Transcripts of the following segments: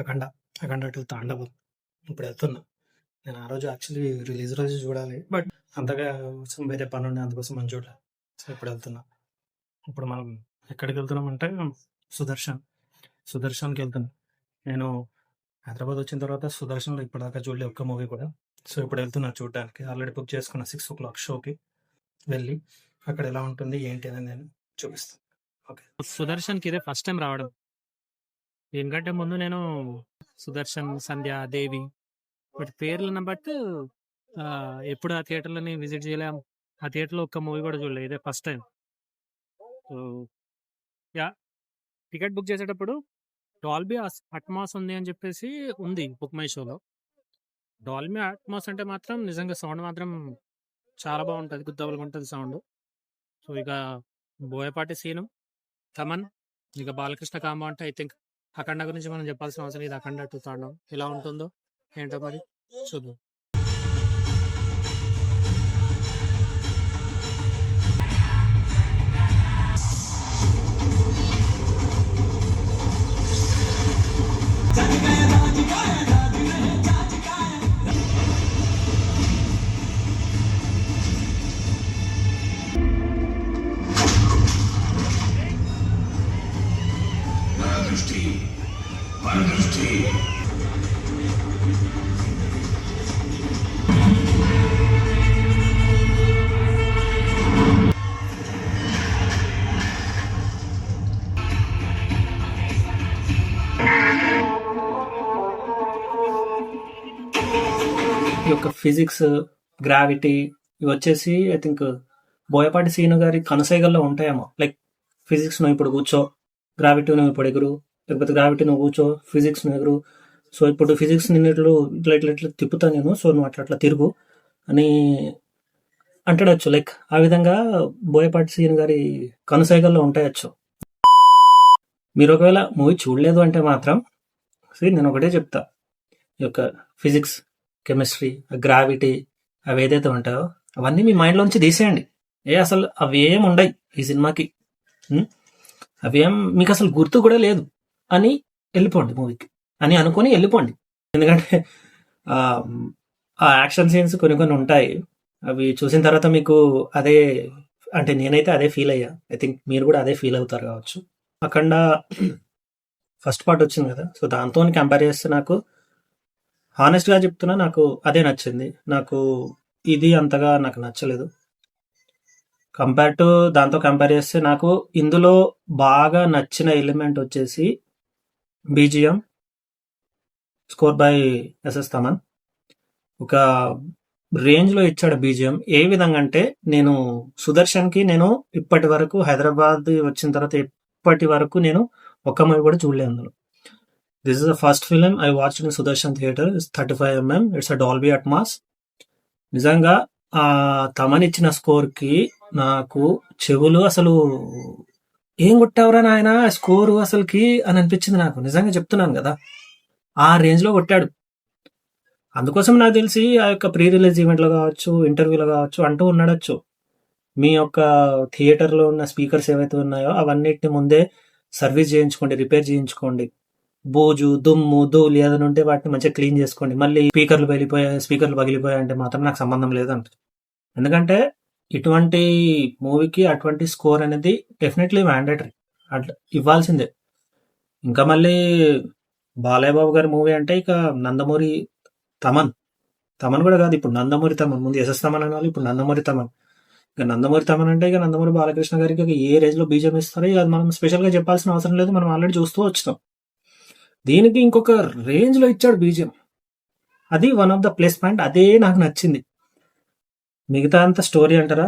అఖండ. 'అఖండ 2 తాండవం' ఇప్పుడు వెళ్తున్నా. నేను ఆ రోజు యాక్చువల్లీ రిలీజ్ రోజు చూడాలి. బట్ అంతగా వేరే పనుండే అందుకోసం అని చూడలే. సో, ఇప్పుడు వెళ్తున్నా. ఇప్పుడు మనం ఎక్కడికి వెళ్తున్నామంటే సుదర్శన్. సుదర్శన్‌కి వెళ్తున్నా. నేను హైదరాబాద్ వచ్చిన తర్వాత సుదర్శన్‌లో ఇప్పటిదాకా చూడలే ఒక్క మూవీ కూడా. సో, ఇప్పుడు వెళ్తున్నా చూడడానికి. ఆల్రెడీ బుక్ చేసుకున్నా 6:00 షోకి. వెళ్ళి అక్కడ ఎలా ఉంటుంది ఏంటి అనేది నేను చూపిస్తాను. ఓకే. సుదర్శన్‌కి ఇదే ఫస్ట్ టైం రావడం. దీనికంటే ముందు నేను సుదర్శన్, సంధ్య, దేవి వీటి పేర్లను బట్టి ఎప్పుడు ఆ థియేటర్‌లని విజిట్ చేయలేం. ఆ థియేటర్‌లో ఒక్క మూవీ కూడా చూడలే. ఇదే first time. So, yeah! Ticket book చేసేటప్పుడు డాల్బీ అట్మాస్ ఉంది అని చెప్పేసి ఉంది బుక్ మై షోలో. డాల్బీ అట్మాస్ అంటే మాత్రం నిజంగా సౌండ్ మాత్రం చాలా బాగుంటది. గుద్దపలుగుంటది సౌండ్. సో, ఇక బోయపాటి సీను, తమన్, ఇక బాలకృష్ణ కాంబో అంటే ఐ థింక్ అఖండ గురించి మనం చెప్పాల్సిన అవసరం లేదు. అఖండ 2 తాండవం ఎలా ఉంటుందో ఏంటో మరి చూద్దాం. ఈ యొక్క ఫిజిక్స్, గ్రావిటీ ఇవి వచ్చేసి ఐ థింక్ బోయపాటి సీను గారి కనుసైగల్లో ఉంటాయేమో. లైక్ ఫిజిక్స్ నువ్వు ఇప్పుడు కూర్చో, గ్రావిటీ నువ్వు ఇప్పుడు ఎగురు, లేకపోతే గ్రావిటీ నువ్వు కూర్చో, ఫిజిక్స్ నువ్వు ఎగురు. సో ఇప్పుడు ఫిజిక్స్ నిన్నిట్లు ఇట్లా ఇట్లా ఇట్లా తిప్పుతా నేను, సో నువ్వు అట్లా అట్లా తిరుగు అని అంటాడచ్చు. లైక్ ఆ విధంగా బోయపాటి సీను గారి కనుసైగల్లో ఉంటాయచ్చు. మీరు ఒకవేళ మూవీ చూడలేదు అంటే మాత్రం నేను ఒకటే చెప్తా, ఈ యొక్క ఫిజిక్స్, కెమిస్ట్రీ, గ్రావిటీ అవి ఏదైతే ఉంటాయో అవన్నీ మీ మైండ్లోంచి తీసేయండి. అసలు అవి ఏం ఉండయి ఈ సినిమాకి. అవేం మీకు అసలు గుర్తు కూడా లేదు అని వెళ్ళిపోండి మూవీకి అని అనుకొని వెళ్ళిపోండి. ఎందుకంటే ఆ యాక్షన్ సీన్స్ కొన్ని కొన్ని ఉంటాయి. అవి చూసిన తర్వాత మీకు అదే, అంటే నేనైతే అదే ఫీల్ అయ్యా. ఐ థింక్ మీరు కూడా అదే ఫీల్ అవుతారు కావచ్చు. అఖండ ఫస్ట్ పార్ట్ వచ్చింది కదా, సో దాంతో కంపేర్ చేస్తే నాకు హానెస్ట్గా చెప్తున్నా, నాకు అదే నచ్చింది. నాకు ఇది అంతగా నాకు నచ్చలేదు. దాంతో కంపేర్ చేస్తే నాకు ఇందులో బాగా నచ్చిన ఎలిమెంట్ వచ్చేసి BGM, score by S S Thaman. ఒక రేంజ్లో ఇచ్చాడు బీజిఎం. ఏ విధంగా అంటే, నేను సుదర్శన్కి నేను ఇప్పటి వరకు హైదరాబాద్ వచ్చిన తర్వాత ఇప్పటి వరకు నేను ఒక్క మూవీ కూడా చూడలేదు అందులో. This is the first film I watched in Sudarshan Theatre. It's 35mm. It's a Dolby Atmos. నిజంగా ఆ తమన్ ఇచ్చిన స్కోర్కి నాకు చెవులు అసలు ఏం కొట్టావురా నాయన స్కోరు అసలుకి అని అనిపించింది నాకు. నిజంగా చెప్తున్నాను కదా, ఆ రేంజ్లో కొట్టాడు. అందుకోసం నాకు తెలిసి ఆ యొక్క ప్రీ రిలీజ్ ఈవెంట్లో కావచ్చు, ఇంటర్వ్యూలో కావచ్చు అంటూ ఉన్నాడచ్చు, మీ యొక్క థియేటర్లో ఉన్న స్పీకర్స్ ఏవైతే ఉన్నాయో అవన్నిటిని ముందే సర్వీస్ చేయించుకోండి, రిపేర్ చేయించుకోండి. బోజు, దుమ్ము, ధూళి ఏదైనా ఉంటే వాటిని మంచిగా క్లీన్ చేసుకోండి. మళ్ళీ స్పీకర్లు పగిలిపోయాయి అంటే మాత్రం నాకు సంబంధం లేదంట. ఎందుకంటే ఇటువంటి మూవీకి అటువంటి స్కోర్ అనేది డెఫినెట్లీ మ్యాండేటరీ, అట్లా ఇవ్వాల్సిందే. ఇంకా మళ్ళీ బాలయ్య బాబు గారి మూవీ అంటే ఇక నందమూరి తమన్ కూడా కాదు, ఇప్పుడు నందమూరి తమన్. ముందు ఎస్ఎస్ తమన్ అనాలి, ఇప్పుడు నందమూరి తమన్. ఇక నందమూరి తమన్ అంటే ఇక నందమూరి బాలకృష్ణ గారికి ఏ రేంజ్లో బీజం ఇస్తారో ఇక మనం స్పెషల్గా చెప్పాల్సిన అవసరం లేదు, మనం ఆల్రెడీ చూస్తూ వచ్చినాం. దీనికి ఇంకొక రేంజ్లో ఇచ్చాడు బీజియం. అది one of the plus point. అదే నాకు నచ్చింది. మిగతా అంత స్టోరీ అంటారా,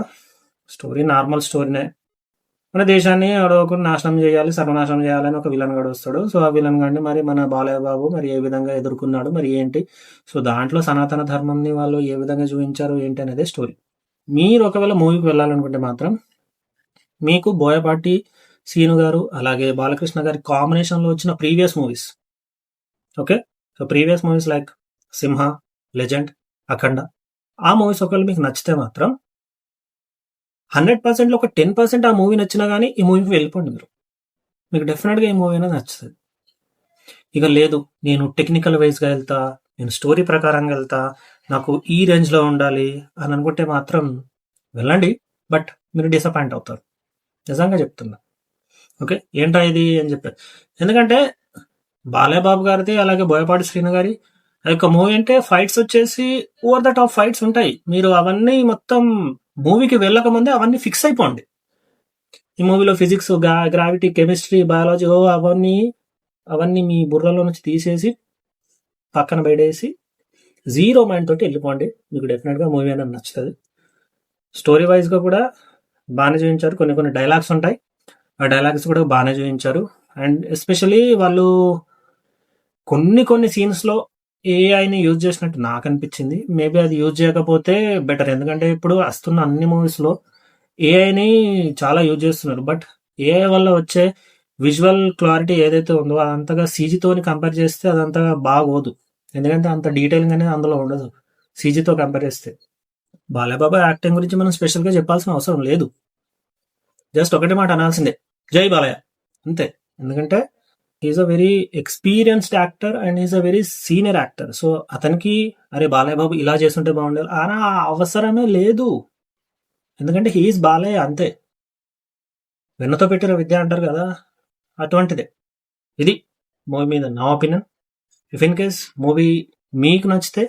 స్టోరీ నార్మల్ స్టోరీనే. మన దేశాన్ని ఒకరు నాశనం చేయాలి, సర్వనాశనం చేయాలని ఒక విలన్ గడు వస్తాడు. సో ఆ విలన్ గడిని మరి మన బాలయ్య బాబు మరి ఏ విధంగా ఎదుర్కొన్నాడు, మరి ఏంటి, సో దాంట్లో సనాతన ధర్మంని వాళ్ళు ఏ విధంగా చూపించారు ఏంటి అనేది స్టోరీ. మీరు ఒకవేళ మూవీకి వెళ్ళాలనుకుంటే మాత్రం మీకు బోయపాటి సీను గారు అలాగే బాలకృష్ణ గారి కాంబినేషన్లో వచ్చిన previous movies, okay, so previous movies like Simha, Legend, Akhanda, ఆ మూవీస్ ఒకవేళ మీకు నచ్చితే మాత్రం 100%లో ఒక 10% ఆ మూవీ నచ్చినా కానీ ఈ మూవీకి వెళ్ళిపోండి మీరు. మీకు డెఫినెట్గా ఈ మూవీ అనేది నచ్చుతుంది. ఇక లేదు నేను టెక్నికల్ వైజ్గా వెళ్తా, నేను స్టోరీ ప్రకారంగా వెళ్తా, నాకు ఈ రేంజ్లో ఉండాలి అని అనుకుంటే మాత్రం వెళ్ళండి, బట్ మీరు డిసప్పాయింట్ అవుతారు. నిజంగా చెప్తున్నా. ఓకే, ఏంటా ఇది అని చెప్పారు. ఎందుకంటే బాలయ్యబాబు గారిది అలాగే బోయపాటి శ్రీను గారి ఆ యొక్క మూవీ అంటే ఫైట్స్ వచ్చేసి ఓవర్ ద టాప్ ఫైట్స్ ఉంటాయి. మీరు అవన్నీ మొత్తం మూవీకి వెళ్ళక ముందే అవన్నీ ఫిక్స్ అయిపోండి. ఈ మూవీలో ఫిజిక్స్, గ్రావిటీ, కెమిస్ట్రీ, బయాలజీ అవన్నీ మీ బుర్రలో నుంచి తీసేసి పక్కన పెట్టేసి జీరో మైండ్ తోటి వెళ్ళిపోండి. మీకు డెఫినెట్గా మూవీ అనేది నచ్చుతుంది. స్టోరీ వైజ్గా కూడా బాగానే చూపించారు. కొన్ని డైలాగ్స్ ఉంటాయి, ఆ డైలాగ్స్ కూడా బాగానే చూపించారు. అండ్ ఎస్పెషలీ వాళ్ళు కొన్ని సీన్స్లో ఏఐని యూజ్ చేసినట్టు నాకు అనిపించింది. మేబీ అది యూజ్ చేయకపోతే బెటర్, ఎందుకంటే ఇప్పుడు వస్తున్న అన్ని మూవీస్లో ఏఐని చాలా యూజ్ చేస్తున్నారు. బట్ ఏఐ వల్ల వచ్చే విజువల్ క్లారిటీ ఏదైతే ఉందో అదంతగా సీజీతోని కంపేర్ చేస్తే అదంతగా బాగోదు. ఎందుకంటే అంత డీటెయిలింగ్ అనేది అందులో ఉండదు సీజీతో కంపేర్ చేస్తే. బాలయ్యబాబు యాక్టింగ్ గురించి మనం స్పెషల్గా చెప్పాల్సిన అవసరం లేదు. జస్ట్ ఒకటే మాట అనాల్సిందే, జై బాలయ్య, అంతే. ఎందుకంటే is a very experienced actor and is a very senior actor. So అతనికి అరే బాలయ్యబాబు ఇలా చేస్తుంటే బాగుండేది అనా అవసరమే లేదు. ఎందుకంటే హీఈస్ బాలయ్య, అంతే. వెన్నతో పెట్టిన విద్య అంటారు కదా, అటువంటిదే. ఇది మూవీ మీద నా opinion. If in case movie మీకు నచ్చితే,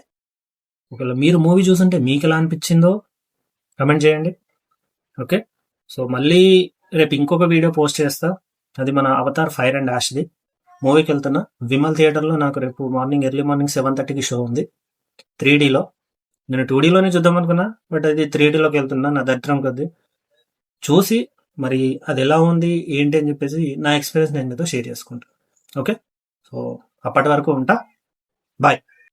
ఒకవేళ మీరు మూవీ చూసుంటే మీకు ఎలా అనిపించిందో కమెంట్ చేయండి. ఓకే, సో మళ్ళీ రేపు ఇంకొక వీడియో పోస్ట్ చేస్తా. అది మన అవతార్ ఫైర్ అండ్ యాష్ది. మూవీకి వెళ్తున్నా విమల్ థియేటర్లో. నాకు రేపు ఎర్లీ మార్నింగ్ 7:30కి షో ఉంది 3Dలో. నేను 2Dలోనే చూద్దాం అనుకున్నా, బట్ అది 3Dలోకి వెళ్తున్నా. నా దరిద్రం కొద్ది చూసి మరి అది ఎలా ఉంది ఏంటి అని చెప్పేసి నా ఎక్స్పీరియన్స్ నేను మీతో షేర్ చేసుకుంటాను. ఓకే, సో అప్పటి వరకు ఉంటా. బాయ్.